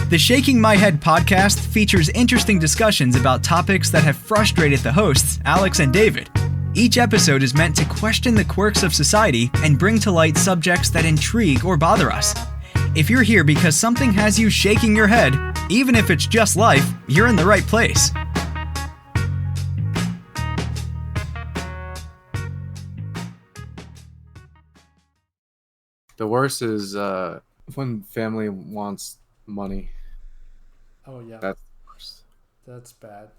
The Shaking My Head podcast features interesting discussions about topics that have frustrated the hosts, Alex and David. Each episode is meant to question the quirks of society and bring to light subjects that intrigue or bother us. If you're here because something has you shaking your head, even if it's just life, you're in the right place. The worst is when family wants money. Oh, yeah. That's the worst. That's bad.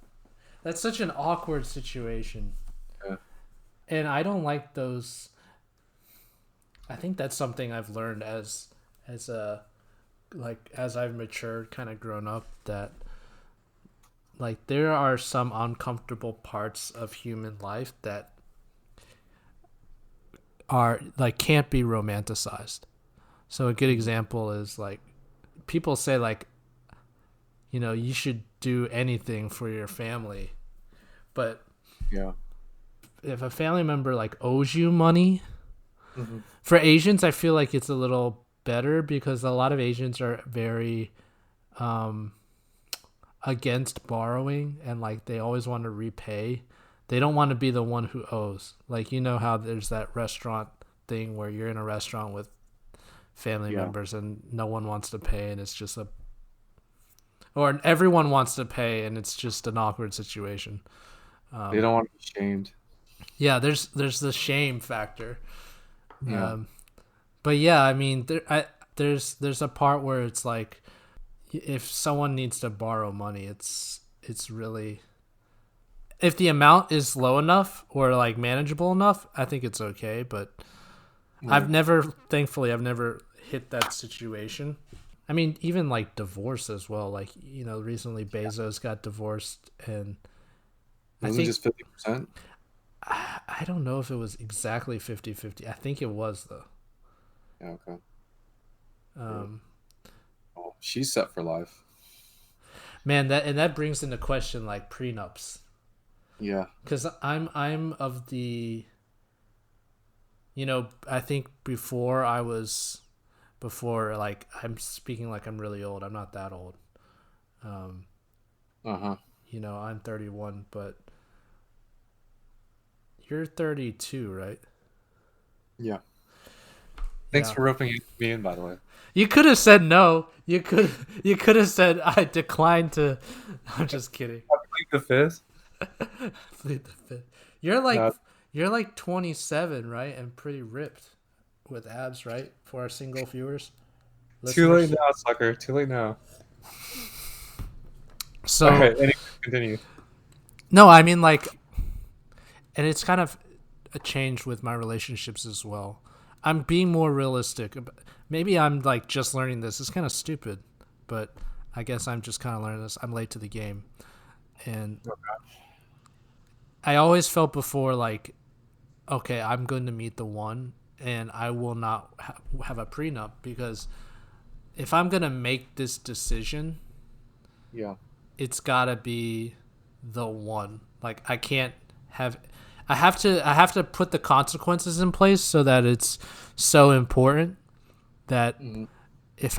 That's such an awkward situation. Yeah. And I don't like those. I think that's something I've learned as I've matured, kind of grown up, that like there are some uncomfortable parts of human life that are like can't be romanticized. So a good example is like people say like, you know, you should do anything for your family, but yeah, if a family member like owes you money, for Asians, I feel like it's a little better because a lot of Asians are very against borrowing, and like they always want to repay. They don't want to be the one who owes. Like, you know how there's that restaurant thing where you're in a restaurant with family members and no one wants to pay, and it's just or everyone wants to pay and it's just an awkward situation. They don't want to be shamed. Yeah, there's the shame factor. Yeah. But yeah, I mean, there's a part where it's like, if someone needs to borrow money, it's really, if the amount is low enough or like manageable enough, I think it's okay. But thankfully, I've never hit that situation. I mean, even like divorce as well. Like, you know, recently Bezos got divorced, and Wasn't it just 50%? I don't know if it was exactly 50-50. I think it was, though. Yeah, okay. She's set for life. Man, that brings into question like prenups. Yeah. Because I'm of the, you know, I think before like, I'm speaking like I'm really old. I'm not that old. You know, I'm 31, but you're 32, right? Yeah. Thanks for roping me in, by the way. You could have said no. You could have said I declined to. I'm just kidding. I plead the fifth. Plead the fifth. You're like 27, right? And pretty ripped with abs, right? For our single viewers. Listeners. Too late now, sucker. Too late now. So, all right, anyway, continue. No, I mean, like, and it's kind of a change with my relationships as well. I'm being more realistic. Maybe I'm like just learning this. It's kind of stupid, but I guess I'm just kind of learning this. I'm late to the game. And I always felt before like, okay, I'm going to meet the one and I will not have a prenup, because if I'm going to make this decision, it's got to be the one. Like, I can't have, I have to put the consequences in place so that it's so important that if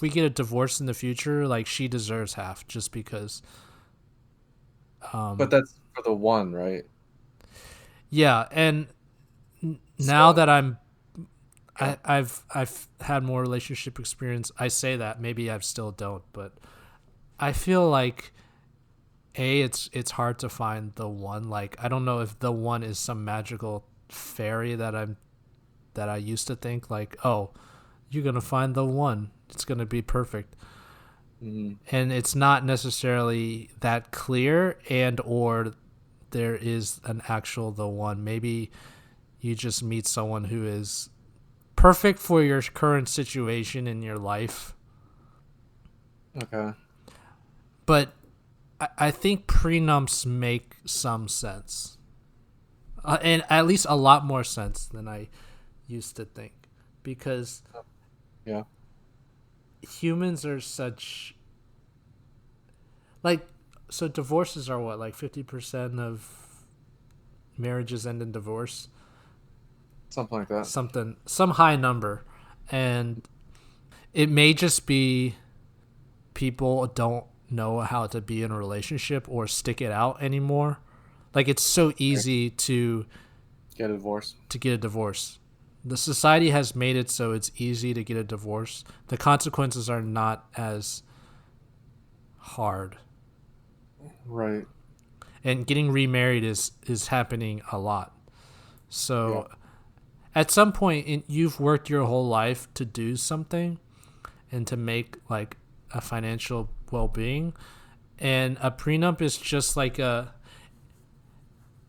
we get a divorce in the future, like, she deserves half just because. But that's for the one, right? Yeah, and now that I've had more relationship experience, I say that maybe I still don't, but I feel like it's hard to find the one. Like, I don't know if the one is some magical fairy that I used to think like, oh, you're gonna find the one, it's gonna be perfect. And it's not necessarily that clear, and or there is an actual the one. Maybe you just meet someone who is perfect for your current situation in your life. Okay. But I think prenups make some sense. And at least a lot more sense than I used to think. Because humans are such... Like, so divorces are what? Like 50% of marriages end in divorce? Something like that. Some high number. And it may just be people don't know how to be in a relationship or stick it out anymore. Like, it's so easy to Get a divorce. get a divorce. The society has made it so it's easy to get a divorce. The consequences are not as hard. Right. And getting remarried is happening a lot. So Yeah. at some point you've worked your whole life to do something and to make like a financial well-being, and a prenup is just like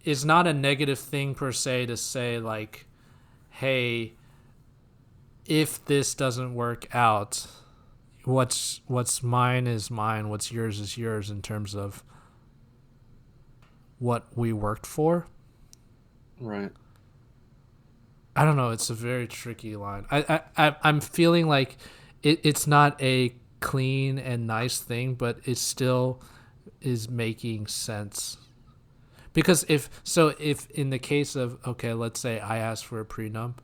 is not a negative thing per se to say like, hey, if this doesn't work out, what's mine is mine, what's yours is yours, in terms of what we worked for. Right. I don't know. It's a very tricky line. I'm feeling like it's not a clean and nice thing, but it still is making sense. Because if in the case of, okay, let's say I ask for a prenup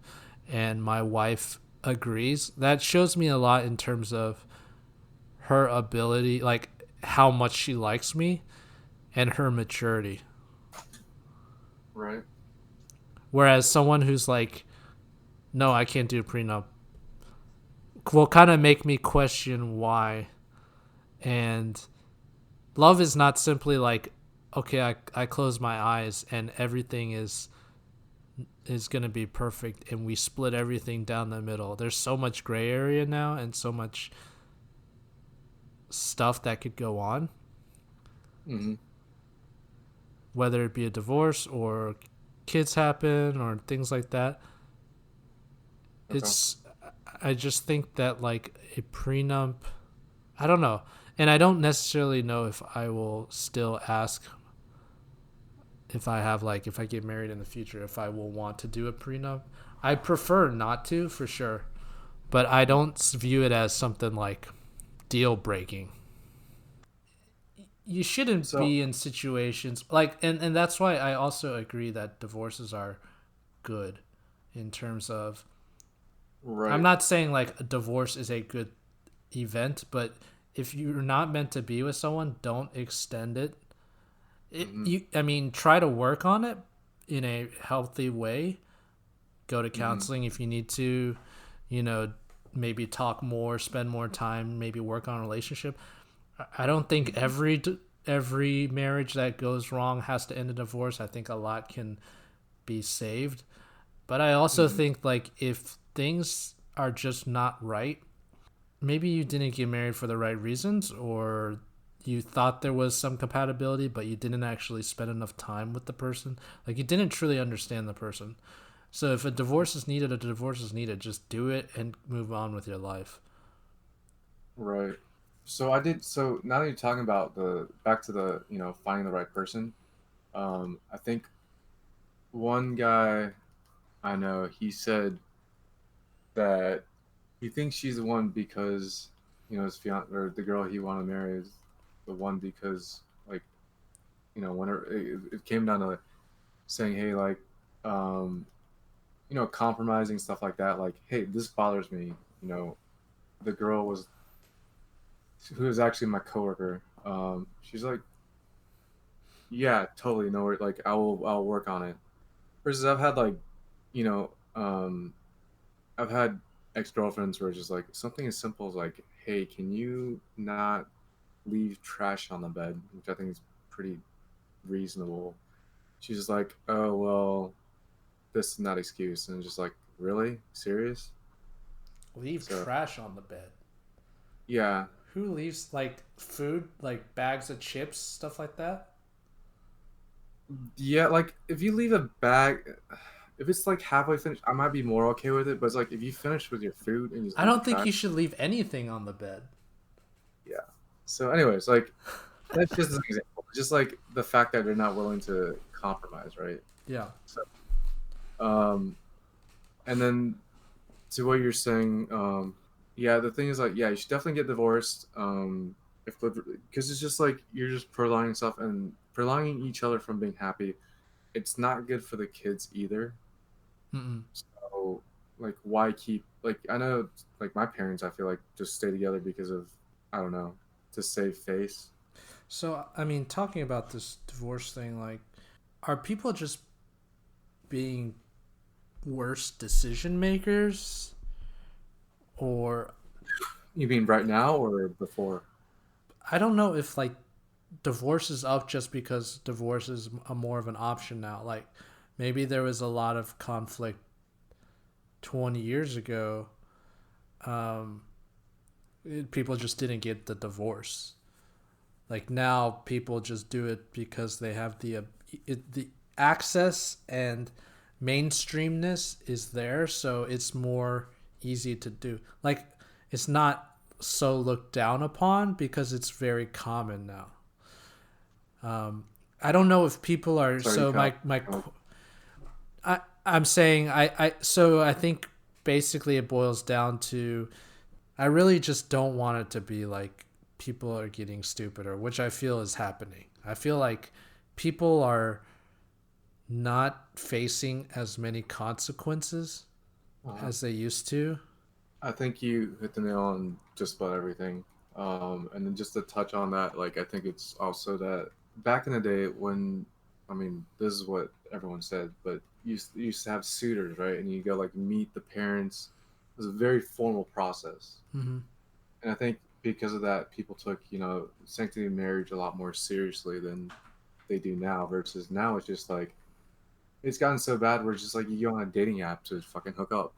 and my wife agrees, that shows me a lot in terms of her ability, like how much she likes me and her maturity. Right. Whereas someone who's like, no, I can't do a prenup, will kind of make me question why. And love is not simply like, okay, I close my eyes and everything is going to be perfect and we split everything down the middle. There's so much gray area now and so much stuff that could go on, Mm-hmm. whether it be a divorce or kids happen or things like that. Okay. It's I just think that like a prenup, I don't know. And I don't necessarily know if I will still ask, if I have like, if I get married in the future, if I will want to do a prenup. I prefer not to, for sure, but I don't view it as something like deal breaking. You shouldn't So, be in situations like, and that's why I also agree that divorces are good in terms of, I'm right. not saying like a divorce is a good event, but if you're not meant to be with someone, don't extend it. Mm-hmm. I mean, try to work on it in a healthy way. Go to Mm-hmm. counseling if you need to, you know, maybe talk more, spend more time, maybe work on a relationship. I don't think Mm-hmm. every marriage that goes wrong has to end in divorce. I think a lot can be saved. But I also Mm-hmm. think like if things are just not right, maybe you didn't get married for the right reasons, or you thought there was some compatibility but you didn't actually spend enough time with the person. Like you didn't truly understand the person. So if a divorce is needed, a divorce is needed. Just do it and move on with your life. Right. So I did. So now that you're talking about the back to the finding the right person, I think one guy I know, he said that he thinks she's the one because his fiance, or the girl he wanted to marry, is the one because, like, whenever it came down to saying, hey, like, um compromising stuff like that, like, hey, this bothers me. you know the girl was who was actually my coworker. She's like, yeah, totally, no, like, I'll work on it. Versus I've had, like, you know I've had ex-girlfriends where it's just like something as simple as like, hey, can you not leave trash on the bed, which I think is pretty reasonable. She's just like, oh well, this is not excuse, and just like, really serious. Leave So trash on the bed. yeah. Who leaves like food, like bags of chips, stuff like that? Yeah, like, if you leave a bag, if it's like halfway finished, I might be more okay with it. But it's like, if you finish with your food and you just I leave don't think trash, you should leave anything on the bed. yeah. So, anyways, like, that's just an example. Just like the fact that they're not willing to compromise, right? Yeah. So, um, and then to what you're saying, yeah, the thing is, like, yeah, you should definitely get divorced. If because it's just like you're just prolonging stuff and prolonging each other from being happy. It's not good for the kids either. Mm-mm. So, like, why keep, like, I know, like, my parents, I feel like, just stay together because of, I don't know. to save face. So, I mean, talking about this divorce thing, like, are people just being worse decision makers? Or, You mean right now or before? I don't know if, like, divorce is up just because divorce is a more of an option now. Like, maybe there was a lot of conflict 20 years ago. People just didn't get the divorce. Like, now people just do it because they have the access, and mainstreamness is there, so it's more easy to do. Like, it's not so looked down upon because it's very common now. I don't know if people are Sorry, so I'm saying I think basically it boils down to, I really just don't want it to be like people are getting stupider, which I feel is happening. I feel like people are not facing as many consequences as they used to. I think you hit the nail on just about everything. And then just to touch on that, like I think it's also that back in the day when, I mean, this is what everyone said, but you used to have suitors, right? And you go like meet the parents. It was a very formal process. Mm-hmm. And I think because of that, people took, sanctity of marriage a lot more seriously than they do now. Versus now, it's just like it's gotten so bad where it's just like you go on a dating app to fucking hook up.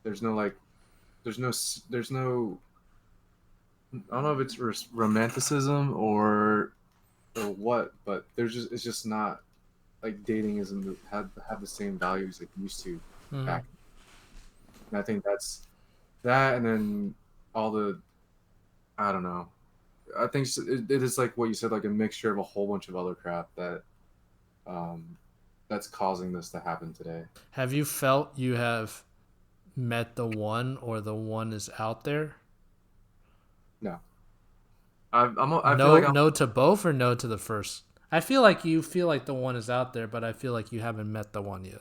There's no like, there's no. I don't know if it's romanticism or what, but it's just not like dating isn't have the same values it used to Mm-hmm. back. And I think that's that, and then all the I don't know. I think it is like what you said, like a mixture of a whole bunch of other crap um, that's causing this to happen today. Have you felt you have met the one, or the one is out there? No, I feel like No, no to both, or no to the first? I feel like you feel like the one is out there, but I feel like you haven't met the one yet.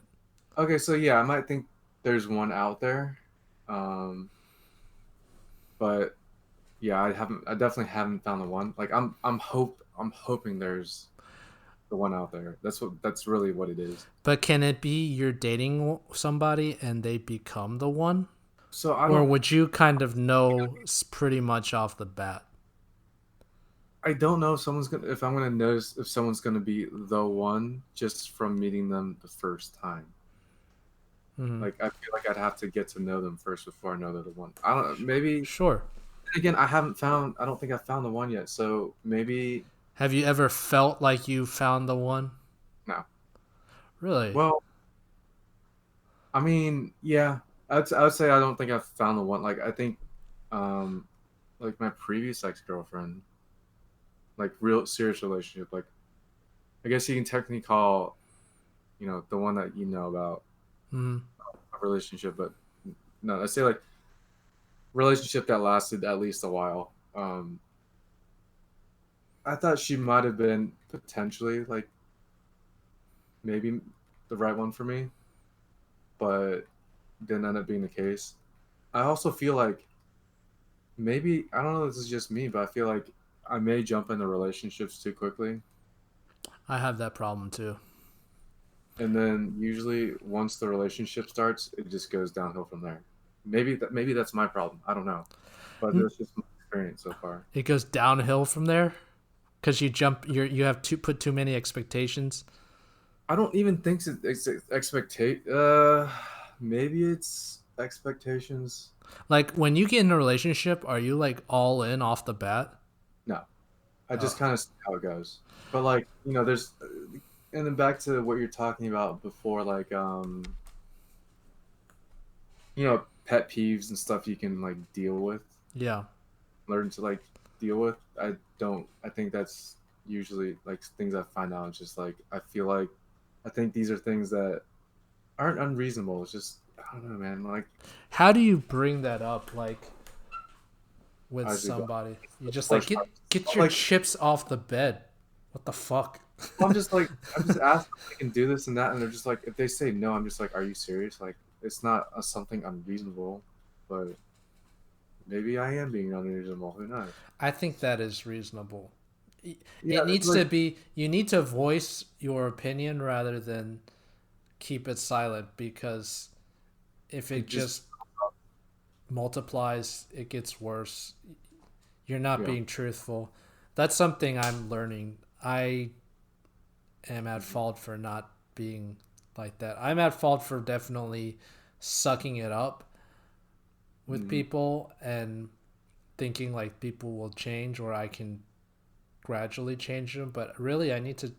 okay. So yeah, I might think there's one out there, um, but yeah, I definitely haven't found the one. Like I'm hoping there's the one out there. That's really what it is. But can it be you're dating somebody and they become the one? So I Or don't would you kind of know pretty much off the bat? I don't know if I'm gonna notice if someone's gonna be the one just from meeting them the first time. Mm-hmm. Like I feel like I'd have to get to know them first before I know they're the one. I don't know. Maybe Sure. again, I haven't found. I don't think I found the one yet. So maybe Have you ever felt like you found the one? no. Really? Well, I mean, yeah. I would say I don't think I've found the one. Like I think, um, like my previous ex girlfriend, like real serious relationship. Like I guess you can technically call, the one that you know about Mm-hmm. a relationship, but no, I say like relationship that lasted at least a while. I thought she might have been potentially like maybe the right one for me, but didn't end up being the case. I also feel like maybe I don't know if this is just me, but I feel like I may jump into relationships too quickly. I have that problem too. And then usually once the relationship starts, it just goes downhill from there. Maybe that's my problem. I don't know. But that's just my experience so far. It goes downhill from there because you have put too many expectations. I don't even think it's maybe it's expectations. Like, when you get in a relationship, are you like all in off the bat? No, I just Oh. kind of see how it goes. But like there's, and then back to what you're talking about before, like pet peeves and stuff you can like deal with, Yeah. learn to like deal with. I don't. I think that's usually like things I find out. It's just like I feel like I think these are things that aren't unreasonable. It's just I don't know, man. Like How do you bring that up, like, with I do. somebody? You just like First get time, your like chips off the bed. What the fuck? I'm just like I'm just asking if they can do this and that, and they're just like if they say no, I'm just like, are you serious? Like it's not something unreasonable, but maybe I am being unreasonable. Who knows? I think that is reasonable. Yeah, It it's needs like to be, you need to voice your opinion rather than keep it silent, because if it it just just multiplies, it gets worse. You're not yeah. being truthful. That's something I'm learning. I am at Mhm. fault for not being like that. I'm at fault for definitely sucking it up with Mhm. people and thinking like people will change or I can gradually change them. But really, I need to,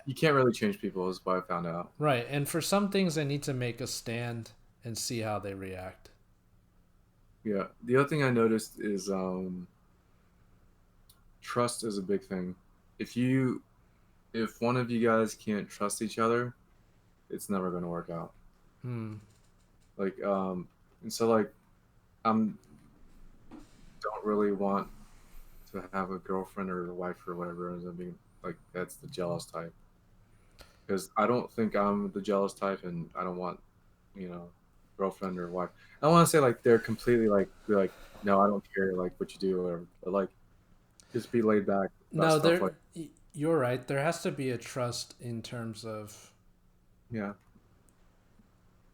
You can't really change people, is what I found out. right. And for some things, I need to make a stand and see how they react. Yeah. The other thing I noticed is trust is a big thing. If you if one of you guys can't trust each other, it's never going to work out. Hmm. Like and so like I'm don't really want to have a girlfriend or a wife or whatever ends up being like that's the jealous type because I don't think I'm the jealous type and I don't want you know girlfriend or wife. I don't want to say like they're completely like be like no I don't care like what you do or whatever, but like just be laid back about No, stuff like you're right. There has to be a trust in terms of yeah.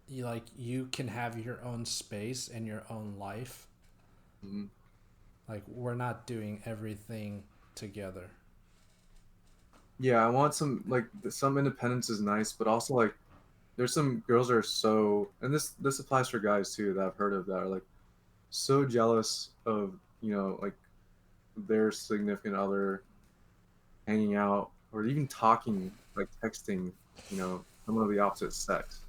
you can have your own space and your own life. Hmm. Like we're not doing everything together. Yeah, I want some like some independence is nice, but also like there's some girls that are so and this applies for guys too that I've heard of that are like so jealous of like their significant other hanging out or even talking like texting someone of the opposite sex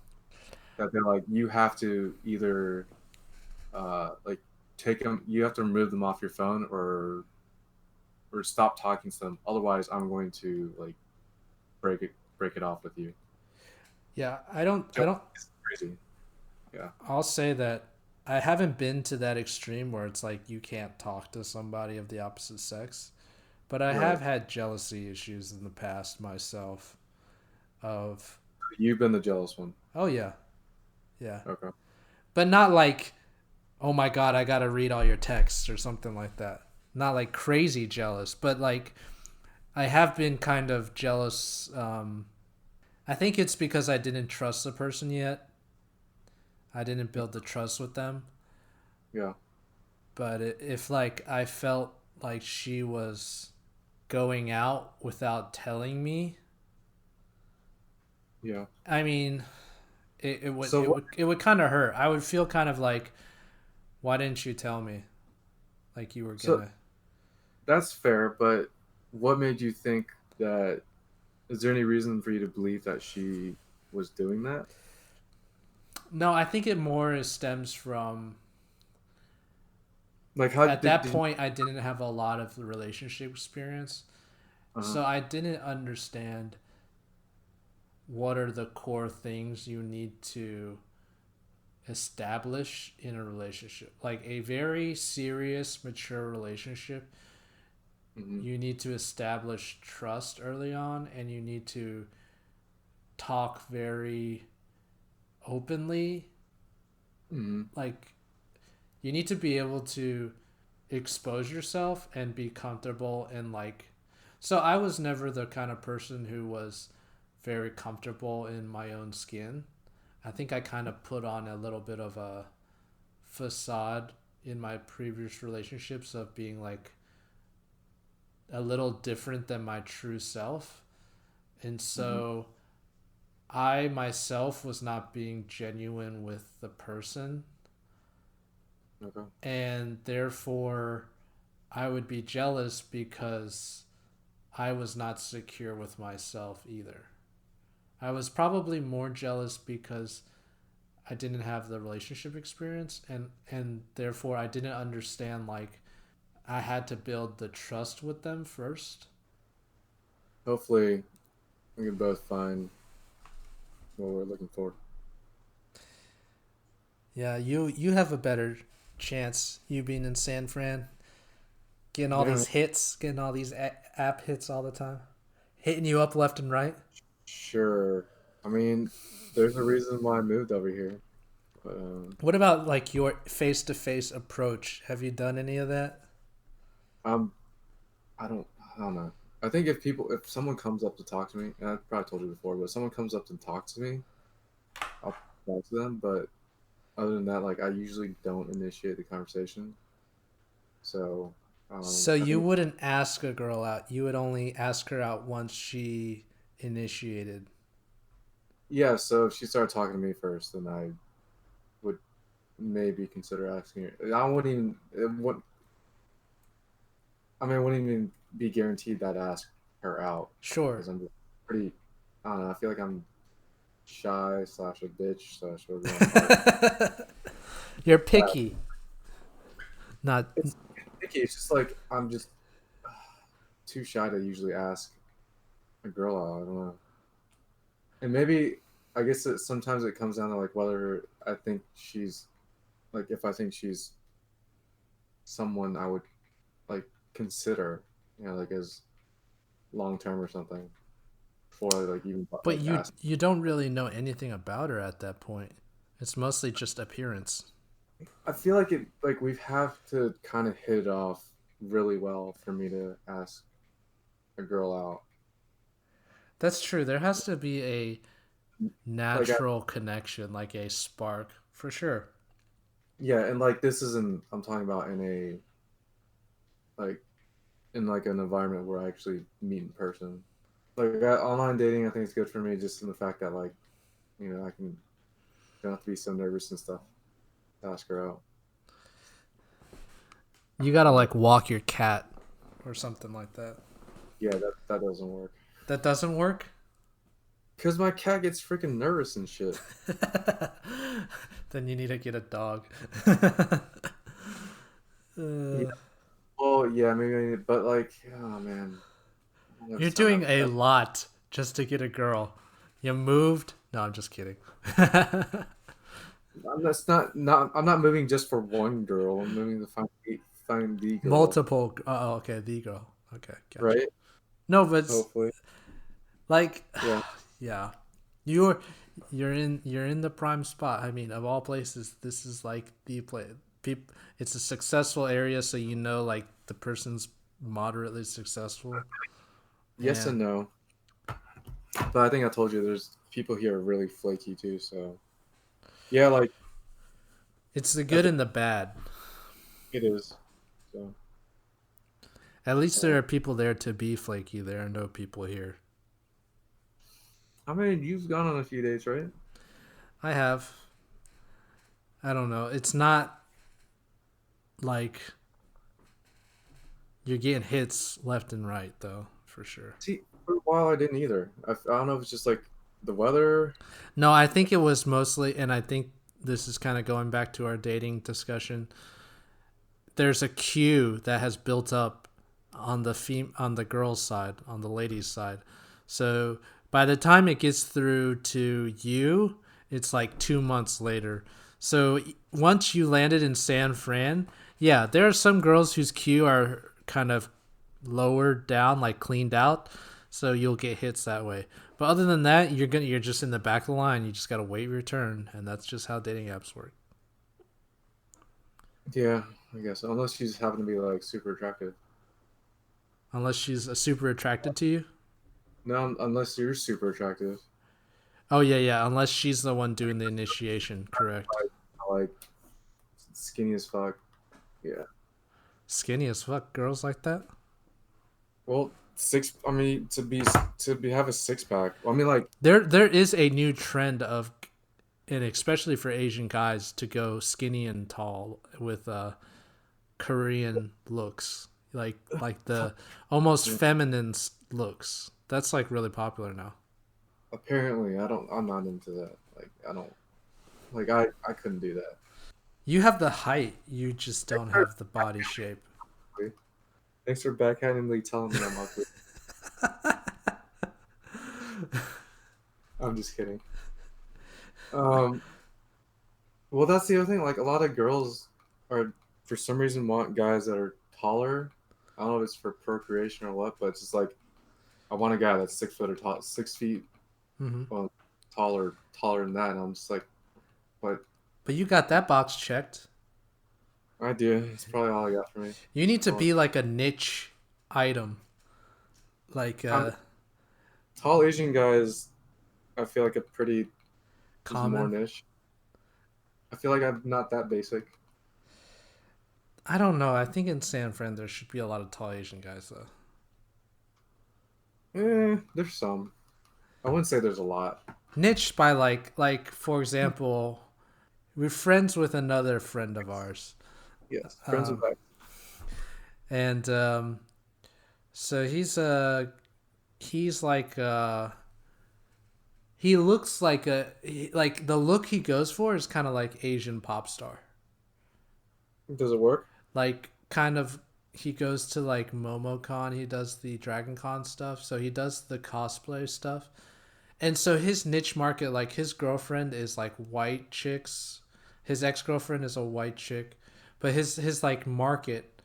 that they're like you have to either like take them you have to remove them off your phone or stop talking to them otherwise I'm going to like break it off with you. Yeah, I don't It's crazy. Yeah. I'll say that I haven't been to that extreme where it's like you can't talk to somebody of the opposite sex, but I Right. have had jealousy issues in the past myself of, You've been the jealous one. oh yeah. Yeah. Okay. But not like, oh my god, I got to read all your texts or something like that. Not like crazy jealous, but like I have been kind of jealous. I think it's because I didn't trust the person yet. I didn't build the trust with them. Yeah. But if like I felt like she was going out without telling me, Yeah. I mean, So what it would kind of hurt. I would feel kind of like, why didn't you tell me? Like you were so gonna. that's fair, but what made you think that is there any reason for you to believe that she was doing that? No, I think it more stems from, Like how at that did you point I didn't have a lot of relationship experience, uh so I didn't understand what are the core things you need to establish in a relationship. Like a very serious, mature relationship, hmm you need to establish trust early on and you need to talk very openly. hmm Like you need to be able to expose yourself and be comfortable and like, so I was never the kind of person who was very comfortable in my own skin. I think I kind of put on a little bit of a facade in my previous relationships of being like a little different than my true self. And hmm so I myself was not being genuine with the person, okay. and therefore I would be jealous because I was not secure with myself either. I was probably more jealous because I didn't have the relationship experience, and therefore I didn't understand like I had to build the trust with them first. Hopefully we can both find what we're looking for. Yeah, you have a better chance, you being in San Fran, getting all Yeah, these hits, getting all these app hits all the time, hitting you up left and right. sure. I mean, there's a reason why I moved over here. But What about like your face-to-face approach? Have you done any of that? I'm I don't know. I think if someone comes up to talk to me, and I probably told you before, but if someone comes up to talk to me, I'll talk to them. But other than that, like I usually don't initiate the conversation. So So I you think wouldn't ask a girl out. You would only ask her out once she initiated. yeah. So if she started talking to me first, then I would maybe consider asking her. I wouldn't even I wouldn't even be guaranteed that I ask her out Sure. because I'm just pretty. I don't know. I feel like I'm shy slash a bitch slash whatever you want to call it. You're Uh, picky. Not it's picky. It's just like I'm just too shy to usually ask a girl out. I don't know. And maybe I guess sometimes it comes down to like whether I think she's like if I think she's someone I would like consider, like as long term or something before like even but like you ask. you don't really know anything about her at that point. It's mostly just appearance. I feel like we have to kind of hit it off really well for me to ask a girl out. That's true. There has to be a Like natural connection, like a spark, for sure. yeah, and like this isn't I'm talking about like in like an environment where I actually meet in person. Like online dating, I think it's good for me just in the fact that like I can don't have to be so nervous and stuff to ask her out. You gotta like walk your cat or something like that. Yeah, that doesn't work That doesn't work? because my cat gets freaking nervous and shit. Then you need to get a dog. Yeah, Uh, well, yeah, maybe, but like, oh man, I don't know if you're it's time to doing have a a pet. lot just to get a girl. You moved? No, I'm just kidding. I'm not moving just for one girl. I'm moving to find the girl, Multiple. Oh, okay. The girl. Okay, gotcha. right? No, but Hopefully, like, yeah. yeah, you're you're in the prime spot. I mean, of all places, this is like the place. It's a successful area, so you know, like the person's moderately successful, Yes and and no, but I think I told you there's people here are really flaky too. So yeah, like it's the I good think and the bad. it is. So At least there uh, are people there to be flaky. There are no people here. you've gone on a few dates, right? I have. I don't know. It's not like you're getting hits left and right, though, for sure. See, for a while I didn't either. I don't know if it's just like the weather. No, I think it was mostly, and I think this is kind of going back to our dating discussion. There's a queue that has built up on on the girls' side, on the ladies' side. So by the time it gets through to you, it's like 2 months later. So once you landed in San Fran, yeah, there are some girls whose queue are kind of lower down, like cleaned out. So you'll get hits that way. But other than that, you're just in the back of the line. You just gotta wait your turn, and that's just how dating apps work. Yeah, I guess unless she's happen to be like super attractive. Unless she's super attracted to you. No, unless you're super attractive. Oh yeah, yeah. Unless she's the one doing the initiation, correct? Like skinny as fuck. Yeah. Skinny as fuck, girls like that. Well, six. I mean, to be have a six pack. I mean, like There is a new trend of, and especially for Asian guys, to go skinny and tall with Korean looks, like the almost feminine looks. That's like really popular now. apparently, I don't. I'm not into that. Like, I don't. Like, I couldn't do that. You have the height, you just don't have the body shape. Thanks for backhandedly telling me I'm ugly. I'm just kidding. Um. Well, that's the other thing. Like, a lot of girls are, for some reason, want guys that are taller. I don't know if it's for procreation or what, but it's just like I want a guy that's 6 foot or tall, 6 feet, Hmm. well, taller than that. And I'm just like, but But you got that box checked. I do. It's probably all I got for me. You need to be like a niche item. Like Tall Asian guys, I feel like a pretty common. more niche. I feel like I'm not that basic. I don't know. I think in San Fran there should be a lot of tall Asian guys though. There's some. I wouldn't say there's a lot. Niche by like for example, we're friends with another friend of ours. Yes, friends with that. And so he's like he looks like like the look he goes for is kind of like Asian pop star. Does it work? Like kind of he goes to like MomoCon, he does the Dragon Con stuff, so he does the cosplay stuff. And so his niche market, like his girlfriend is like white chicks. His ex-girlfriend is a white chick, but his like market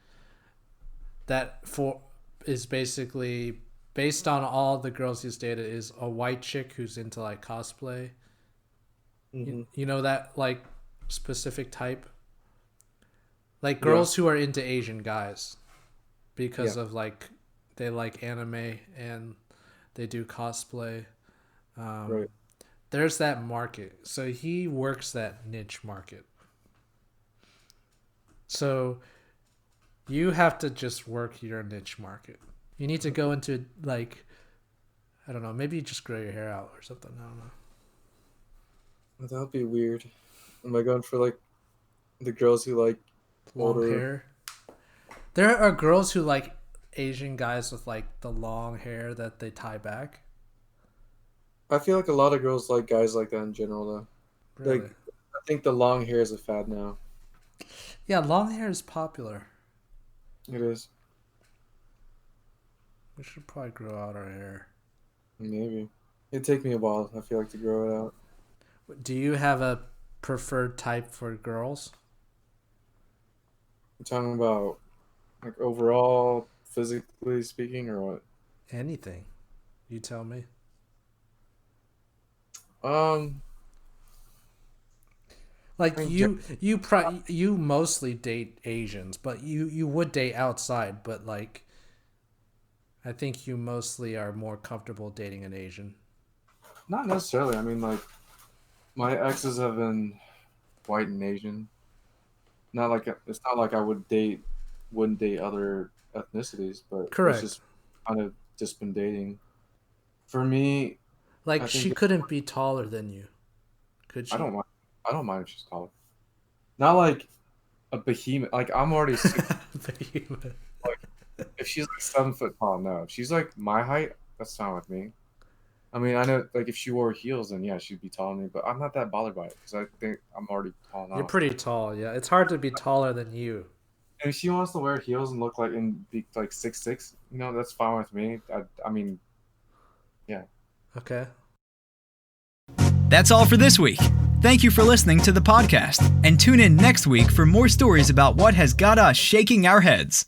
that for is basically based on all the girls he's dated is a white chick who's into like cosplay. Mm-hmm. You know that like specific type? Like girls who are into Asian guys because of like they like anime and they do cosplay. Right. There's that market. So he works that niche market. So you have to just work your niche market. You need to go into like, I don't know, maybe you just grow your hair out or something. I don't know. Well, that would be weird. Am I going for like the girls who like Long hair? There are girls who like Asian guys with like the long hair that they tie back. I feel like a lot of girls like guys like that in general, though. Really? Like, I think the long hair is a fad now. Yeah, long hair is popular. It is. We should probably grow out our hair. Maybe. It'd take me a while, I feel like, to grow it out. Do you have a preferred type for girls? You're talking about, like, overall, physically speaking, or what? Anything. You tell me. Like you mostly date Asians, but you would date outside, but like I think you mostly are more comfortable dating an Asian. Not necessarily. I mean, like, my exes have been white and Asian. Not like it's not like I wouldn't date other ethnicities, but correct. It's just kind of just been dating. For me, like she couldn't be taller than you, could she? I don't mind if she's taller. Not like a behemoth. Like I'm already Behemoth. like if she's like 7 foot tall, no. If she's like my height, that's fine with me. I mean, I know like if she wore heels, then yeah, she'd be taller than me. But I'm not that bothered by it because I think I'm already tall now. You're pretty tall, yeah. It's hard to be taller than you. And if she wants to wear heels and look like and be like 6'6", that's fine with me. I mean, yeah. Okay. That's all for this week. Thank you for listening to the podcast, and tune in next week for more stories about what has got us shaking our heads.